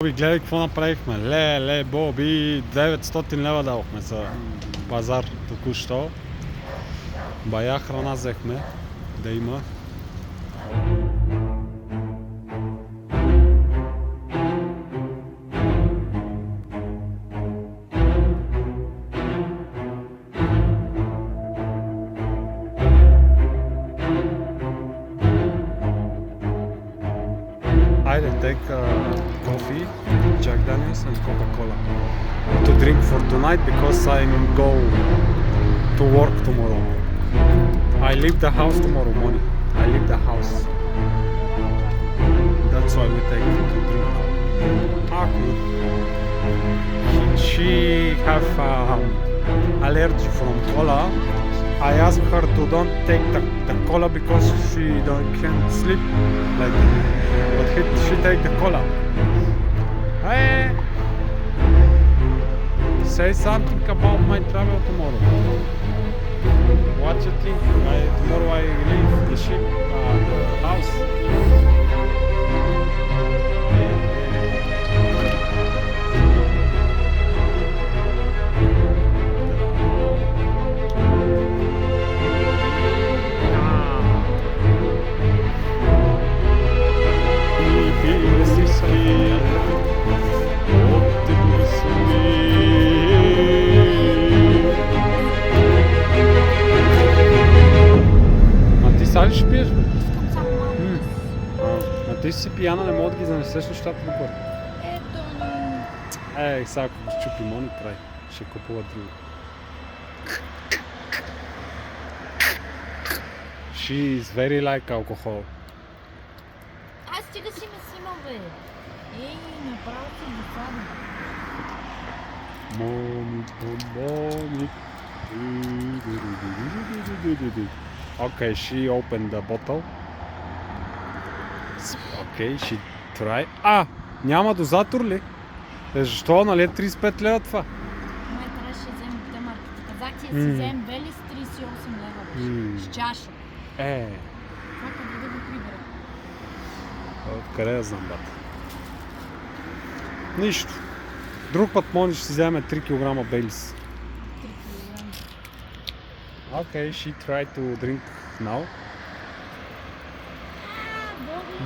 Боби, гледай какво направихме. Ле, Боби, 900 лева дадохме за пазар току-що. Бая храна взехме да има. Айде, take coffee, Jack Daniels and Coca-Cola to drink for tonight because I go to work tomorrow. I leave the house tomorrow morning. I leave the house. That's why we take to drink. Okay. She have allergy from cola. I asked her to don't take the cola because she can't sleep like, but she take the cola. Hey, say something about my travel tomorrow. What you think? Tomorrow I leave the ship, the house. Сега ли ще пиеш, бе? А ти си пияна, не мога да ги занесеш нещата докъде. Сега ако го щупи Мони, край. Ще купува друго. She is very like alcohol. Стига си ме снимал, бе. Направо си досаден. Мони. Okay, she opened the bottle. Okay, she try. Няма дозатор ли? Защо? Нали е 35 лева това? Май трябваше да вземем те марките. Казах ти да си вземем Белис 38 лева. С чаша. Това къде да го прибера? Откъде да знам, бата? Нищо. Друг път може ще си вземе 3 кг Белис. Okay, she tried to drink now.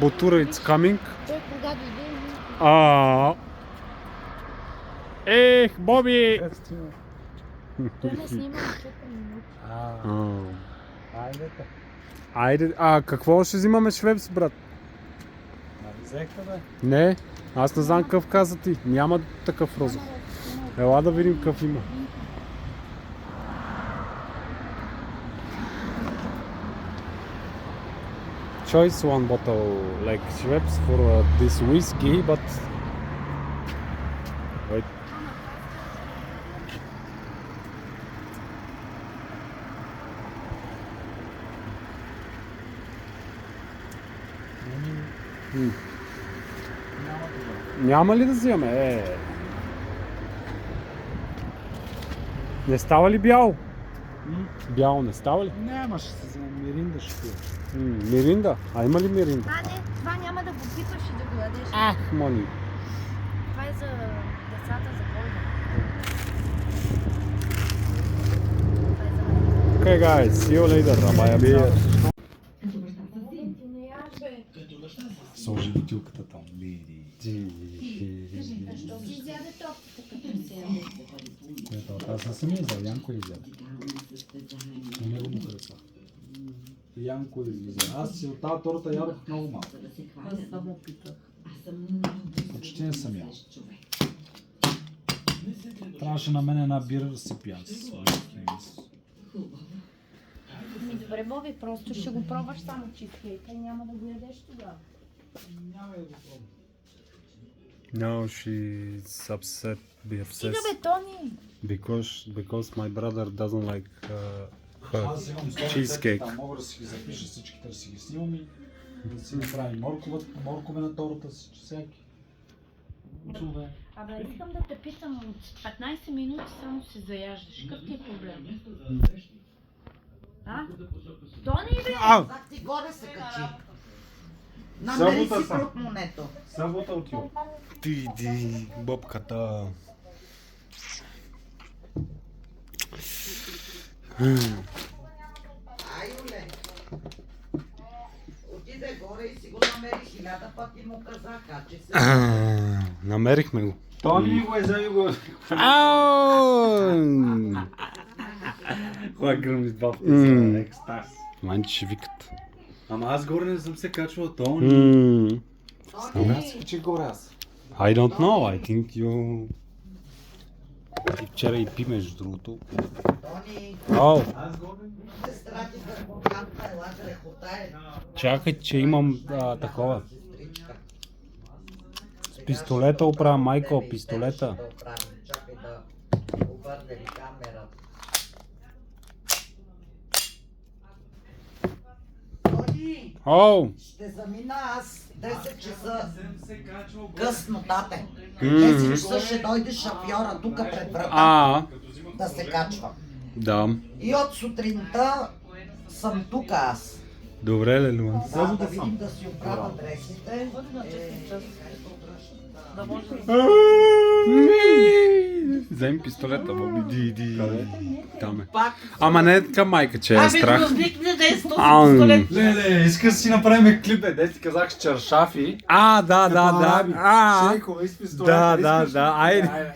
Бутура, it's coming. Той кога дойде? Боби! Той ме снима на 4 минути. Айде, какво ще взимаме швепс, брат? Взехте, бе? Не, аз не знам какъв каза ти. Няма такъв розов. Ела да видим какъв има. Choice one bottle like Schweppes for this whiskey, but wait. Няма ли да вземем? Не става ли бяло? Бяло не става ли? Няма, ще се вземем Миринда ще пия. Миринда? А има ли Миринда? Не, това няма да го пипаш и да го ядеш. Мони. Това е за децата, за Коледа. Okay guys, see you later. Buy a beer. Сложи бутилката там. Защо си изяде тортата, като се яде? Аз не съм я взел, Янко я взел. На него му хареса. Янко я взел. Аз си от тази торта ядох много малко. Аз само питах. Почти не съм ял. Трябваше на мен една бира да си пия. Добре, Боби, просто ще го пробваш само чизкейка и няма да го ядеш тогава. Няма да го пробвам. No, she's upset. Be upset. Стига бе, Тони! Because my brother doesn't like her Аз имам cheesecake. Мога да си ги запиша всичките, да си ги снимам и да си направим моркове на тората, всяки. Абе, искам да те питам, от 15 минути само се заяждаш. Какъв ти е проблем? Тони, бе! Как ти горе се качи? Намери Събота си съм. портмонето. Събота отивам. Ти, бобката. Ай, Оле. Отиде горе и си го намери 1000 пъти му казах, че се... Намерихме го. Тони го е взел и го... Кой гръм избавки за екстаз. Манче ще викат. Ама аз горе не съм се качвал, Тони. Кога Тони, си качи горе аз? I don't know, I think you... Ти вчера и пи между другото. Тони, О, Аз горе? сестра ти дърбоканта, ела грехота е. чакай, че имам такова. Сестричка. С пистолета оправя, Майко, пистолета. Да оправим, чакай да обърнем камерата. Тони, О! ще замина аз 10 часа. Съм се качвал горе. Късно, тате. 10 часа ще дойде шофьора тук пред врата да се качва. Да. И от сутринта съм тук аз. Добре, Лелуан. Да видим да си оправя адресите. Вземи пистолета, Боби. Ди. Къде? Там е. Пак. Ама не е така, майка, че е страх. Викне да е с Ам. пистолет. Леле, иска да си направим клип, де ти казах с чершафи. Да. Шейкове с пистолет. Да. Айде.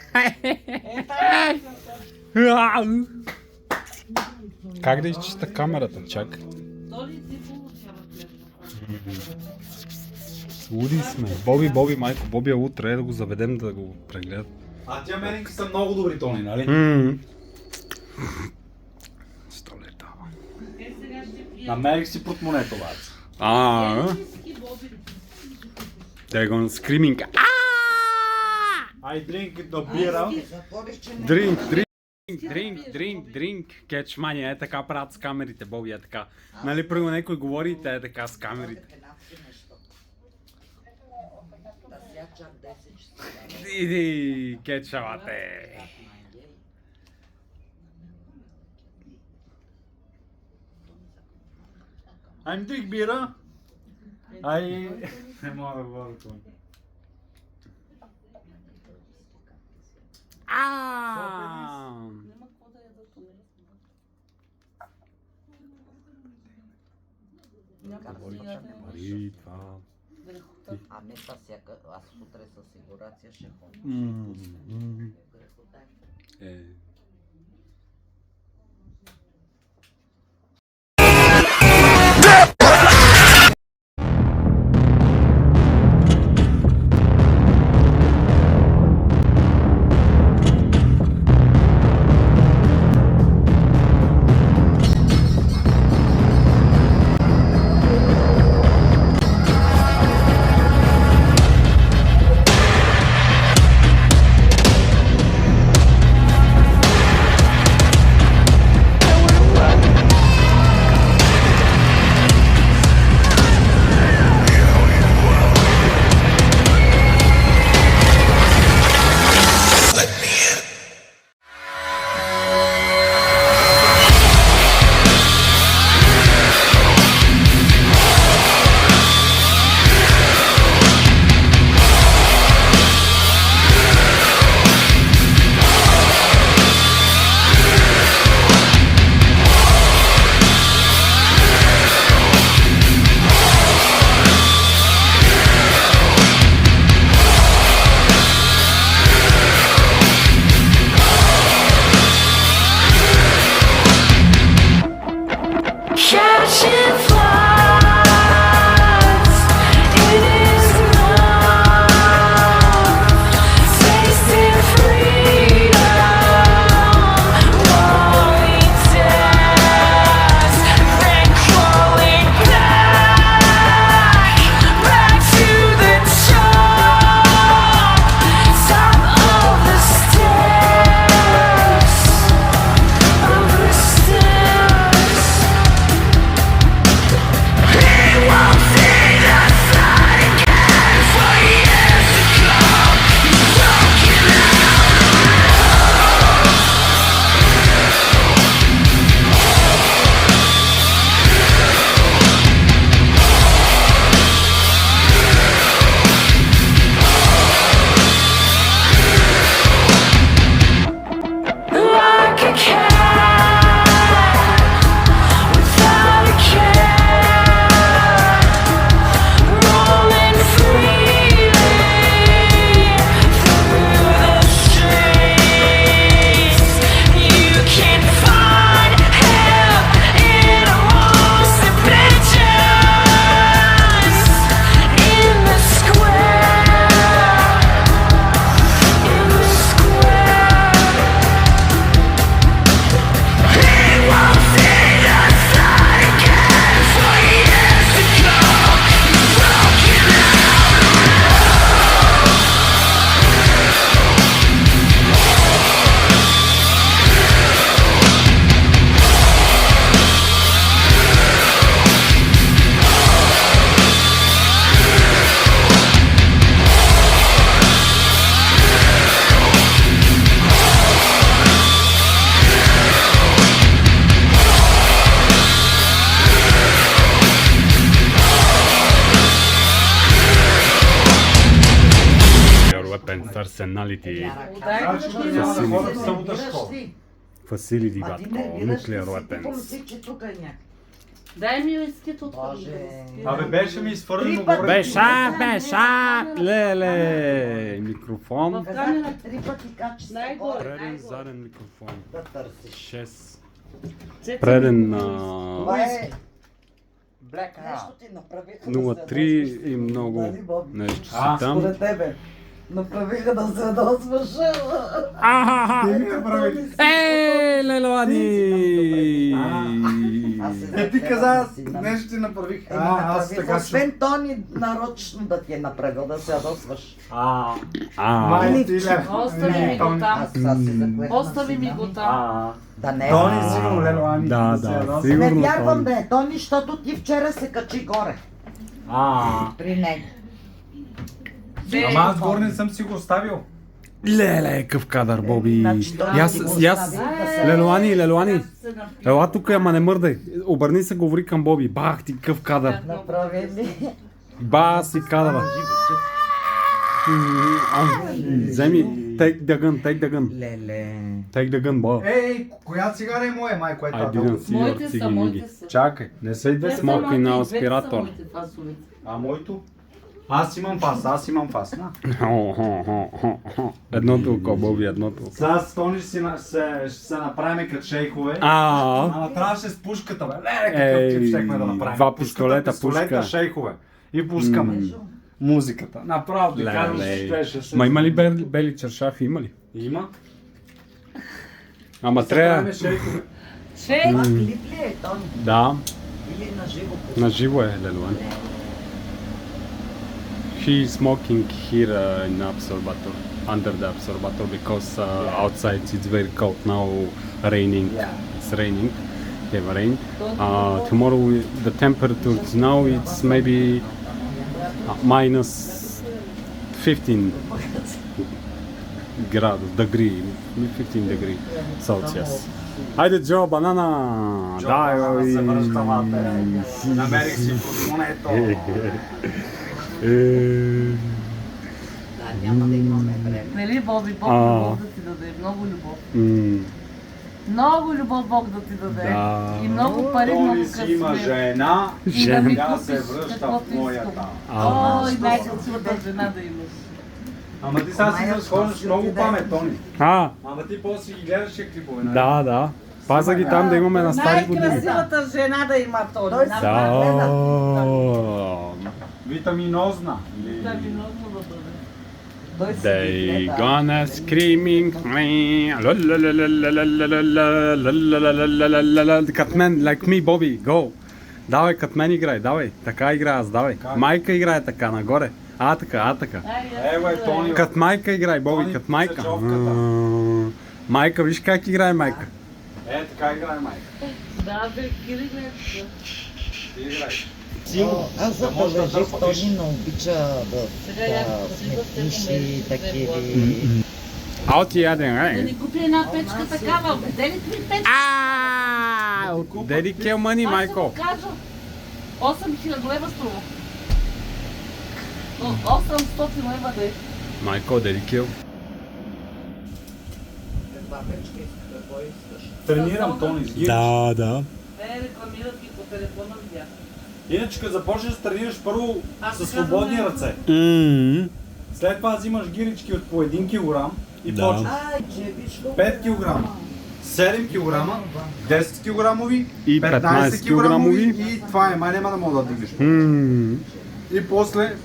Как да изчиста камерата? Чакай. Луди сме. Боби, майко, Боби е утре, да го заведем да го прегледат. А тия меринки са много добри, Тони, нали? Столета. Намерих си портмонето, бац. They're gonna screaming. I drink the beer. Затвориш, че не... Drink. Catch money, е така правят с камерите, Боби, е така. Нали, първо някой говори и те е така с камерите. Да сега чак 10 часа. Иди, кетчавате. I'm drink beer. Не мога да говоря, Тони. Пари, това. Ами та всяка, аз утре със сигурация ще ходя. Грехота е. Е. weapons, arsenality, Значи няма да ходят събота школа. facility, А ти батко, не гледаш ли nuclear си weapons. политик, че тук е някакъв? Дай ми изкит от Боже. Абе, беше ми изфърлено Три пъти. горе. Беша, леле, микрофон, В Казах камера. 3 пъти качество. Най-горе. преден, заден микрофон, Да търсиш. 6, Цеци преден ми го Това е... Black Нещо Hat. ти направиха да се 0,3 ядосваш. и много Нали, Боби? нещо си А, там. Според тебе. Направиха да се ядосваш. Ахаха! Ти направи. Лелоани! Аз се Ти заклевам каза, да си на- нещо ти направих. Еми, Аз направих, така освен Тони нарочно да ти е направил да се ядосваш. Май ти ле. Остави ми го там. Аз сега си заклевам. Остави ми го там. Да не е. Тони сигурно Лелоани. Да, се да, ядосва. сигурно. Не вярвам Тони. да е Тони, защото ти вчера се качи горе. При него. Ама аз горе не съм си го оставил. Леле, какъв кадър, Боби. Значи, той И аз, ти го и аз, остави да се- Лелоани, ела тук, ама не мърдай. Обърни се, говори към Боби. Бах ти, какъв кадър. Направи ли? Ба си кадъра. Вземи, take the gun. Леле. Take the gun, бо. Ей, коя цигара е моя, май, кое е I това? didn't see your Моите са, циги моите миги. са. Чакай, не са и две Две са са Smoking моите, на двете са аспиратор. моите фасовете. А моето? Аз имам фас, на. Едното око, Боби, едното око. Сега с Тони ще се направим като шейхове. А, Ама трябваше с пушката, бе. Леле, какъв тип щехме да направим. два пистолета, пистолета, пушка. шейхове. И пускаме. Музиката. Направо ти казвам, леле. че щеше се... Ма има ли бели чершафи, има ли? Има. Ама Правим трябва. шейхове. Това клип ли е, Тони? Да, Или на живо? на живо е, Лелуан. He is smoking here in observator, under the observator, because outside it's very cold now, raining. It's raining, have rain. Tomorrow the temperature now it's maybe minus 15 degree, 15 degree Celsius. Хайде, Джо, банана! Да, Дай, се връщам, намерих си портмонето. Да, няма да имаме време. Нали, Боби, Бог А. любов да ти даде. Много любов. Много любов Бог да ти даде. Да. И много пари, много Тони си има късмет. жена, И да ми тя купиш се връща каквото в моята. искам. А. Ой, най-красивата жена да имаш. Ама ти сега си разхождаш много памет, Тони. А, Ама ти после си ги гледаш клипове, нали? да. Паза ги там да имаме на стари години. Най-красивата жена да има Тони. Той Да. Витаминозна. Да, виновно да бъде. Той си ги They гледа. gonna screaming Кат мен, like me, Bobby, go. Давай, кат мен играй, давай. Така играя аз, давай. Майка играе така, нагоре. Така. Ево е, Тони. Кат майка играй, Боби, Тони, кат майка. писачовката. Майка, виж как играе майка. Е, така играе, майка. Да, бе, Кириле. Ти играй. Аз забележих, Тони не обича Сега я да сме да се тиши, помериш, такива. Ало ти яден, Да ей. ни купи една печка такава. Даде ли ти печка? Деди кел мани, майко. Аз ще го кажа. 8000 лева струва. 800 лева да е. Майко, деди кел. Каква печка искаш, какво искаш? Тренирам, Тони, с гириш. Да. Не, рекламират ги по телефона, видях. Иначе като започнеш да тренираш първо Аз с ти казвам, свободни не. ръце. След това взимаш гирички от по 1 кг и Да. почваш. Ай, джебиш го. 5 кг, 7 кг, 10 кг И 15 килограмови. и това е, май няма да мога да дигнеш. И после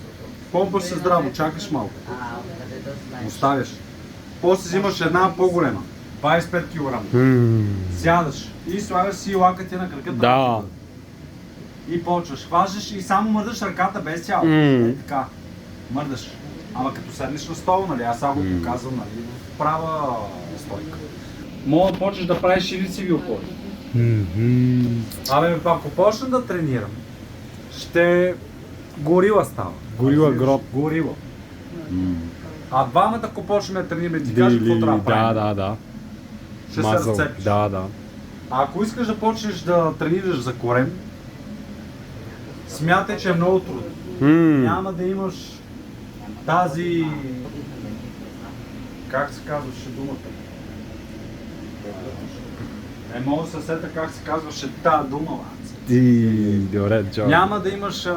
помпаш се здраво, чакаш малко, Къде да знаеш? оставяш. После взимаш една по-голема, 25 кг. Сядаш и слагаш си лакътя на краката. Да. И почваш, хващаш и само мърдаш ръката без цяло. Е така, мърдаш. Ама като седнеш на стол, нали, аз само го показвам, нали, в права стойка. Мога да почнеш да правиш и лицеви опори. Абе, ако почна да тренирам, ще горила става. Горила гроб. Горила. А двамата, ако почнем да тренираме, ти кажа какво трябва да правим. Да. Ще се Мазъл. разцепиш. Да. А ако искаш да почнеш да тренираш за корем, смятай, че е много трудно. Няма да имаш тази Как се казваше думата? Не мога да се сета как се казваше тази дума, ланце. Добре, Джо. Няма да имаш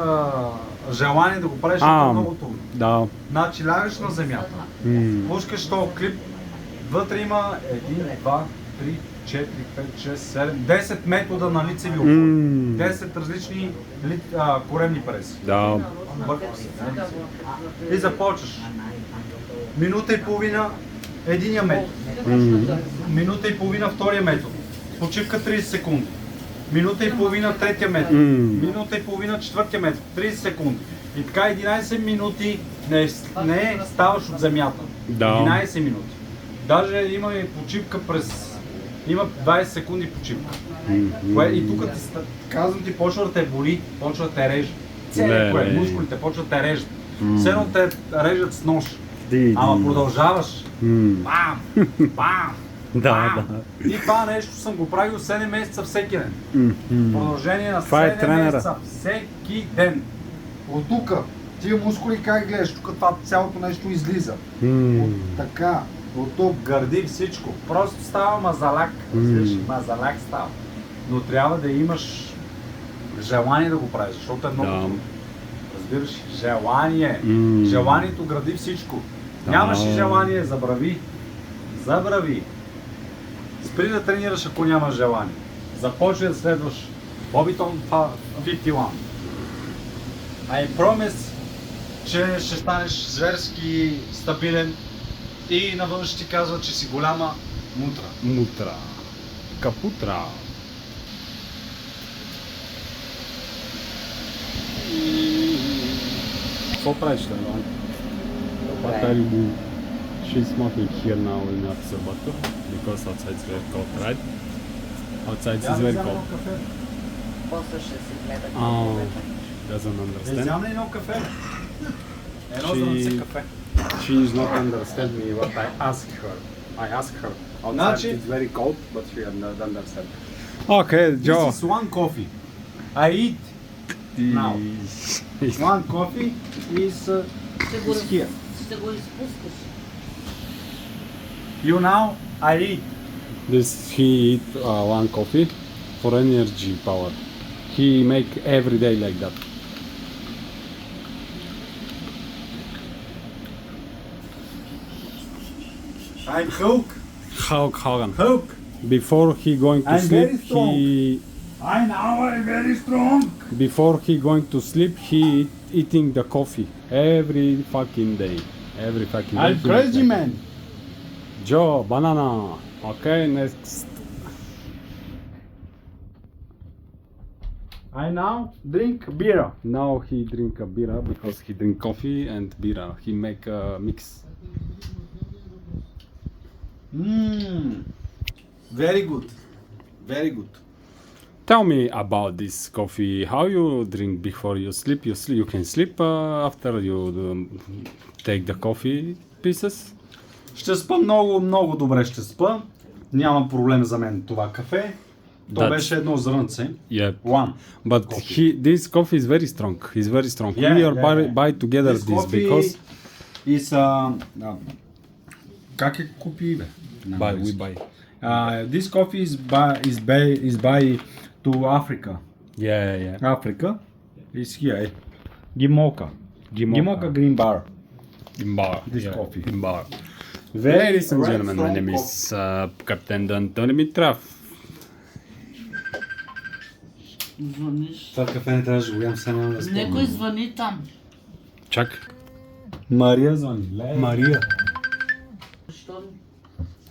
желание да го правиш, защото е много трудно. Да. Значи лягаш на земята, пускаш този клип, вътре има 1, 2, 3, 4, 5, 6, 7, 10 метода на лицеви опори. 10 различни коремни преси. Да. И започваш. Минута и половина единия метод. Минута и половина втория метод. Почивка 30 секунди. Минута и половина третия метод. Минута и половина четвъртия метод. 30 секунди. И така 11 минути не ставаш от земята. Да. 11 минути. Даже има и почивка има 20 секунди почивка. И тук казвам ти, почва да те боли, почва да те реже. Целият мускулите почват да те режат. Все едно те режат с нож. Ама продължаваш. Бам! Бам! Да. И това нещо съм го правил 7 месеца всеки ден. Продължение на Това е 7 тренера. месеца всеки ден. От тук, тия мускули как гледаш, тук това цялото нещо излиза. Така, от тук гърди всичко. Просто става мазаляк. Мазаляк става. Но трябва да имаш желание да го правиш, защото е много трудно. Разбираш, желание. Желанието гради всичко. Нямаш ли желание, забрави. Забрави. Спри да тренираш, ако нямаш желание. Започвай да следваш Bobbyton 51. I promise, че ще станеш зверски стабилен и навън ще ти казва, че си голяма мутра. Капутра. Какво правиш, Леон? What are you doing? She's smoking here now in the butter because outside is very cold, right? Outside is very cold. После ще си гледа. Doesn't understand. Взям ли едно кафе? Едно зранце кафе. She is not understand me what I ask her. I ask her. Outside Значи- it's very cold, but she doesn't understand. Okay, Joe. This is one coffee. I eat now. One coffee is here. Ще го изпускаш. You now, I eat. This he eat one coffee for energy power. He make every day like that. I'm Hulk. Hulk Hogan. Hulk. Before he going to I'm sleep, very strong. I'm very strong. before he going to sleep, he eating the coffee every fucking day. Every fucking day. I'm he crazy make man. that. Joe, banana. Okay, next. I now drink beer. Now he drink a beer because he drink coffee and beer. He make a mix. Very good. Very good. Tell me about this coffee. How you drink before you sleep? You can sleep after you take the coffee pieces. Ще спа много добре ще спа. Няма проблем за мен това кафе. То беше едно зрънце. Yeah. One. But this coffee is very strong. It's very strong. We are buy together this because is как е купи бе? we buy. This coffee is by to Africa. Yeah. Africa is here. Gimoka green bar. In bar. This coffee. In bar. Very Ladies and red gentlemen, my strong name is Captain Antonio Mitraf. Звъниш. Това кафе не трябваше да го ям, сега няма да спомня. Некой звъни там. Чак. Мария звъни. Мария. Защо?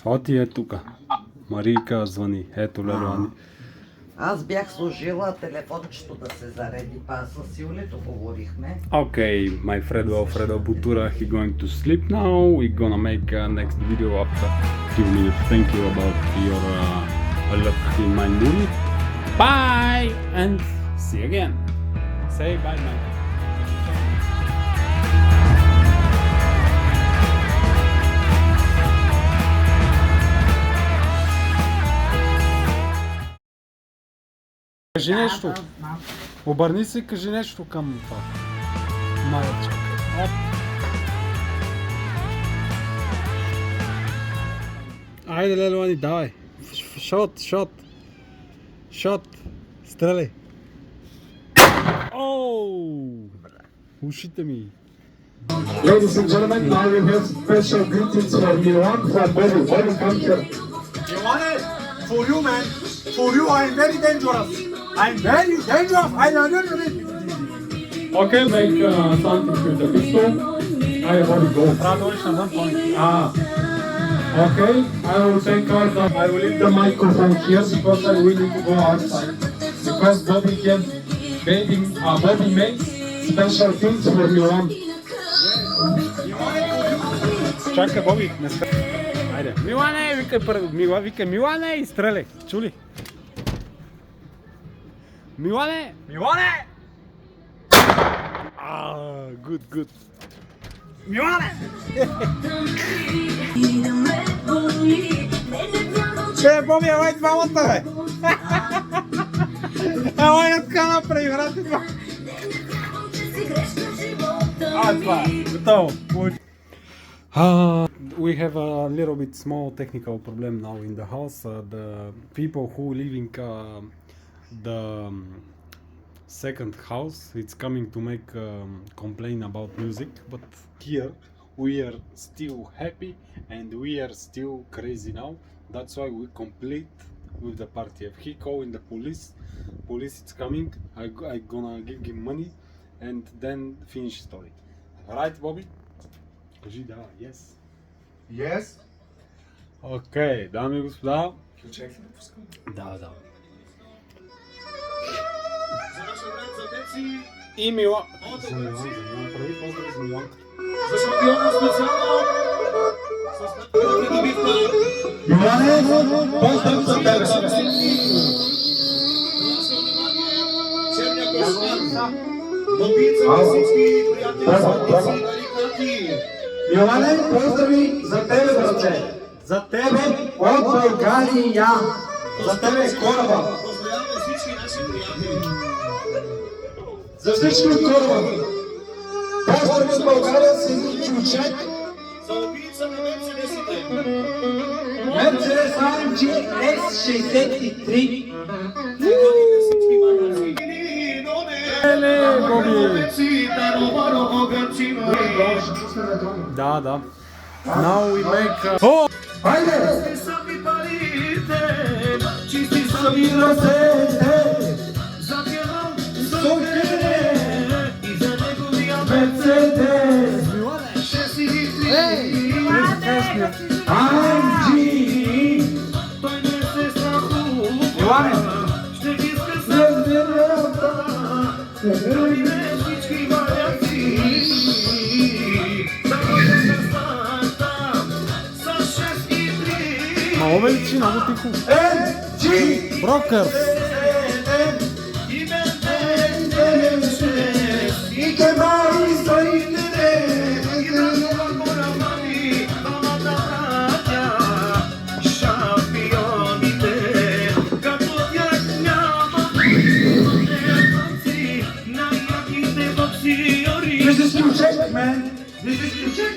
Оти е тука. Марийка звъни. Ето Лелоани. Аз бях сложила телефончето да се зареди, па с Юлито говорихме. Okay, my friend Alfredo Butura, he going to sleep now. We gonna make a next video after few minutes. Thank you about your luck in my movie. Bye and see you again. Say bye, man. Кажи нещо. Обърни се и кажи нещо към това. Майчка. Оп. Айде, Лелуани, давай. Шот. Стреляй. Оу! Ушите ми. Ladies and gentlemen, now we have special greetings for Milan from Bobby. Bobby, come here. Иване, for you man, for you I am very dangerous. I am very dangerous. I am very Okay, make something with the pistol. I already go. Трябва да на one point. Okay, I will take out I will leave the microphone here because I will need to go outside. Because Bobby makes special things for Milan. Чакай, Боби, не спре. Айде. Милане, викай Милане и стреляй. Чули? Милане! Good. Милане! Боби, елай двамата, бе! Елай така направи, брате, това! Това е, готово. We have a little bit small technical problem now in the house. The people who living the second house, it's coming to make complain about music, but here we are still happy and we are still crazy now. That's why we complete with the party. If he calling the police is coming. I gonna give him money and then finish story. Right, Bobby? Кажи да, yes. Yes. Окей, дами и господа. Ключек ли да пускам? Да. И Мила. За Милан, прави поздрави за Милан. За шампиона специално! Иване, поздрав за тебе! Иване, поздрави за тебе, брате! За тебе от България! За тебе е кораба! За всички от кораба! Поздрави от България си Чучек! За убийца на Мерцедесите! Мерцедес AMG S63! Да. Now we make... Oh! Хайде! Чисти сами ръцете! Запявам Сокене! И за неговия Мерцедес! AMG! Той не се страхува! Ще ги скъсам верата! Той не всички валяци! Мало величи, много тихо. Брокър! This is Q-Check, man. This is Q-Check.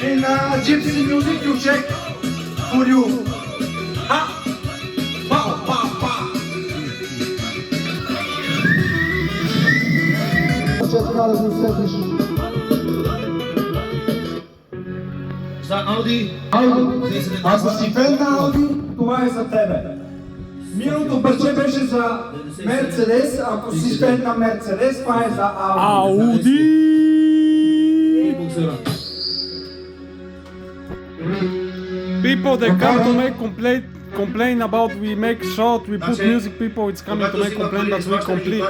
In Gypsy music, Q-Check. For you. Ha! Pa, pa, pa. За Ауди. Ако си фен на Ауди, това е за тебе. Миналото парче беше за Мерцедес, ако си фен на Мерцедес, това е за Ауди. People they come to make complain about we make short, we put music, people it's coming to make complain that we complete.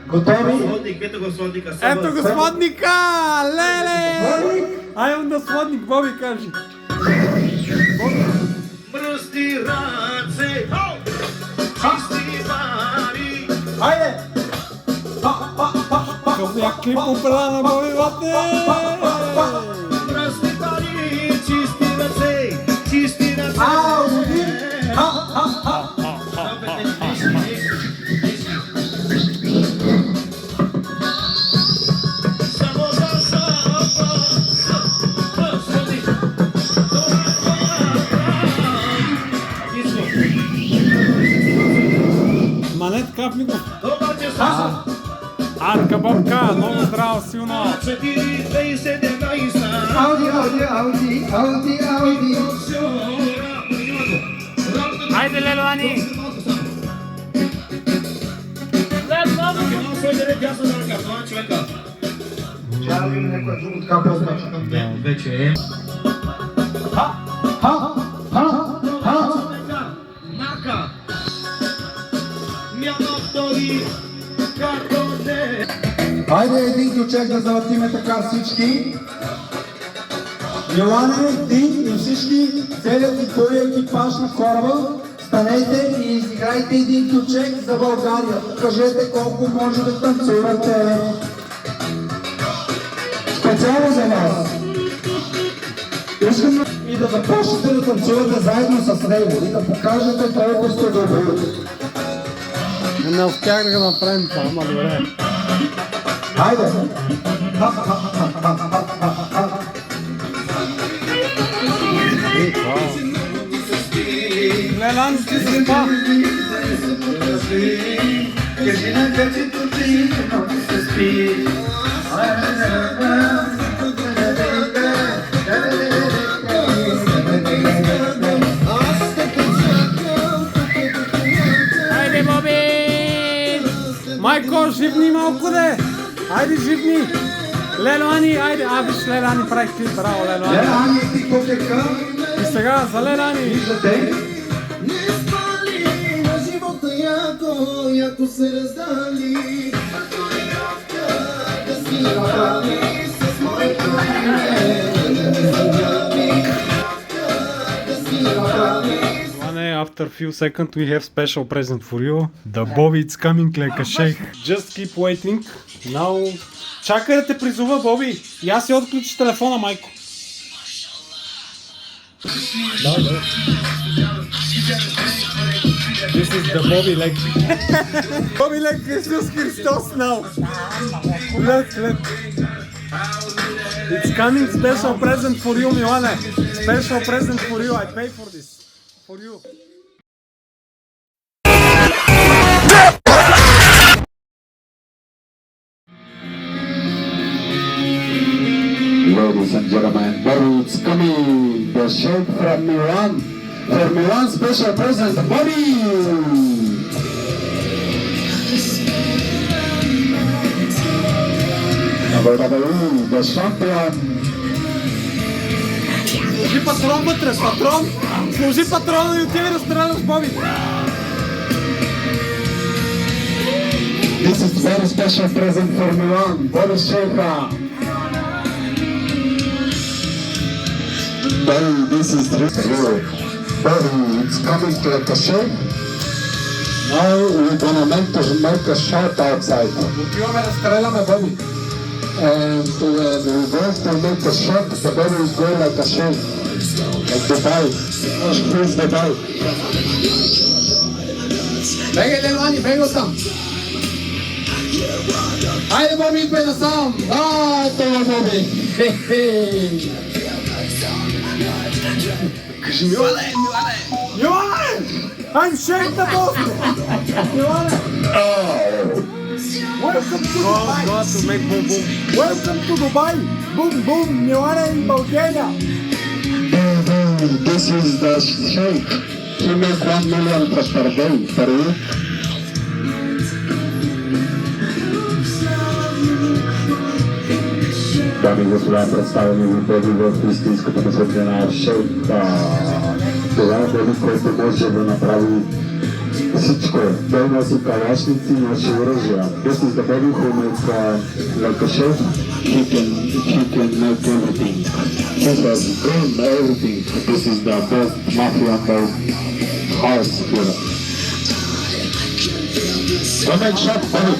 Готови? Ето го сводника! Леле! Ай он да сводник, Боби кажи. Пръсти ръце, чисти пари. Хайде! Как клип опера на Боби, бате! Пръсти пари, чисти ръце, чисти ръце. Ауди! в микро. Атка Бобка, много здраво, силно. Ауди. Айде, Лело Ани! Трябва да има някоя друга така по-значна. Вече е. Марка! Няма втори картоне! Хайде един ключек да завъртиме така всички. Милане, ти и всички, целият и твой екипаж на кораба, станете и изиграйте един ключек за България. Кажете колко може да танцувате. Специално за вас. Искам и да започнете да танцувате заедно с него и да покажете колко сте добри. Не успях да го направим това, ама добре. Хайде! Лелан, ти се спа! Кажи на гъчето ти, но ти се спи. Айде, Боби! Майко, живни малко де! Айде, живни! Лело Ани, айде! Виж, Лело Ани прави клип, браво, Лело Ани! Лело Ани, ти копека. И сега за Лело Ани! Виждате? Яко се раздали. After few seconds we have special present for you. The Bobby it's coming like a shake. Just keep waiting. Now... Чакай да те призова, Боби! И аз си отключи телефона, майко. This is the Bobby leg. Bobby leg Jesus Christos now. Look. It's coming special present for you, Milane. Special present for you. I pay for this. For you. Ladies and gentlemen, Bobby, it's coming. The shake from Milan. For Milan special present, Bobby! WWE, the champion. Служи патрон вътре, патрон! Служи патрона и отиде да стреляш, Боби! This is very special present for Milan, Bobby Shaker. Bobby, this is real. Bobby, it's coming to like a shake. Now we're gonna make a shot outside. Отиваме да стреляме, Bobby. And we're going to make a shot. The Bobby is going like a shake. Like Dubai. Here's Dubai. Venga, Lelani, venga там. Айде, Боби, идвай насам! Това, Боби! Хе-хе! Кажи, Милане! I'm shake the boss! Welcome to Dubai! Go to make boom boom. Welcome to Dubai! Boom, boom! Milane in Bulgaria! This is the shake. He makes 1 million per day, per week. Дами и господа, представяме ви Боби в истинската посветена шейка. Това е Боби, който може да направи всичко. Той носи калашници, носи оръжия. This is the Bobby who makes like a chef. He can make everything. He has done everything. This is the best mafia house here. Don't make shot, Bobby.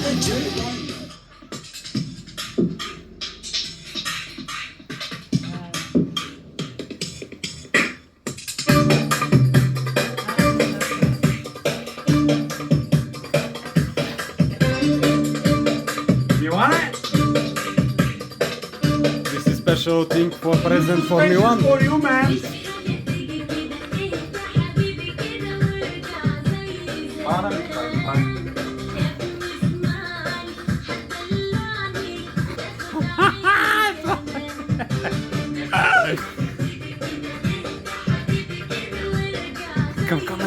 This is special thing for present for Milan. For you, man.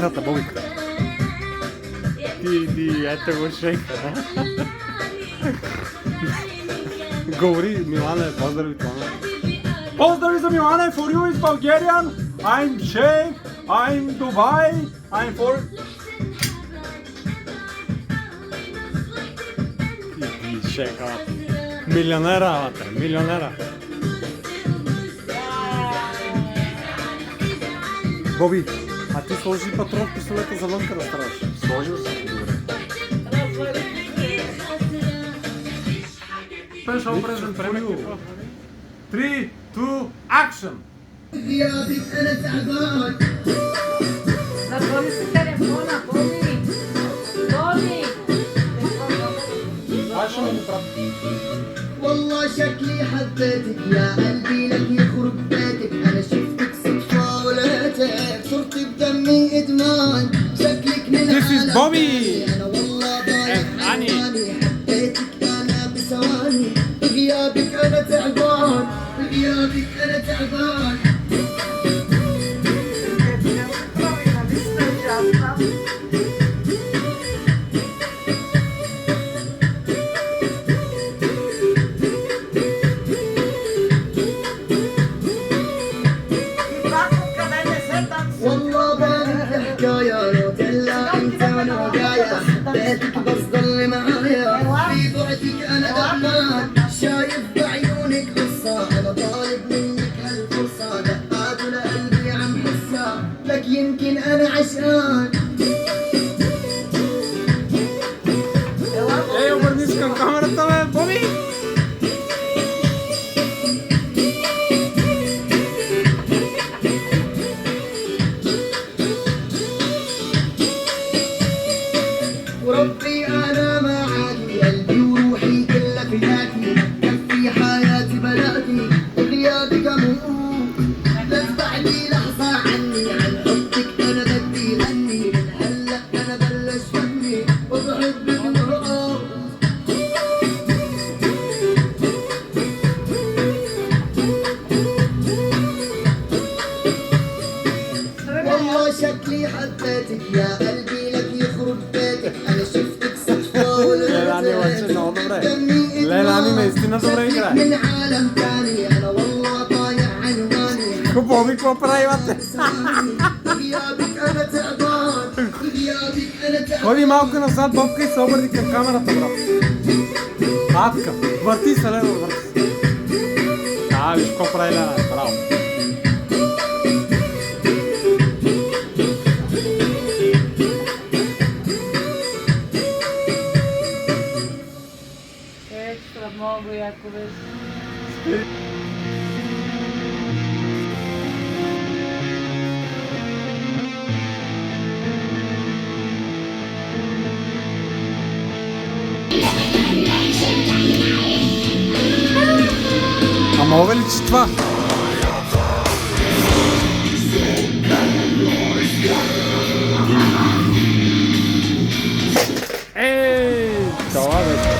bunkrata, Бобика. Ето го шейка. Говори, Милане, поздрави това. Поздрави за Милана, for you is Bulgarian, I'm Sheikh, I'm Dubai, I'm for... И шейка. Милионера, вътре, милионера. Боби, а ти сложи патрон в пистолета за вънка да страдаш. Сложил си, добре. Special present for you. 3, 2, action! غيابك انا تعبان Затвори си телефона, Боби! Боби! Аз ще му го правя. والله شكلي حبيتك يا قلبي لك يخرب بيتك انا شفتك صدفة ولقيتك صرت بدمي ادمان شكلك من This is Bobby. انا والله ضايع And Annie. عنواني حبيتك انا بثواني بغيابك انا تعبان بغيابك انا تعبان والله بالك الحكاية لو تلا انت وانا وقايا بيتك بس ضل معايا في بعدك انا دحمان شايف بعيونك قصة انا طالب منك هالفرصة دقات لقلبي عم حسها لك يمكن انا عشقان Ей, обърни се към камерата, бе, Боби! وربي انا معاكي قلبي وروحي كلها فداكي كفي حياتي بلاكي بغيابك اموت لا تبعدي لحظة عني عن حبك انا بدي غني من هلا انا بلش فني وبحبك مرقوب والله شكلي حبيتك يا قلبي لك يخرب بيتك انا شفتك صدفة Леле, обаче много добре. Леле, Ани, наистина добре играе. من عالم ثاني انا والله ضايع عنواني Боби, какво правите? غيابك انا تعبان غيابك انا تعبان Ходи малко назад, Бобка, и се обърни към камерата, брат. Така. Върти се, Леле, върти се. Виж какво прави Леле, браво. Екстра много яко беше. Ама увеличи това. Ей, това бе.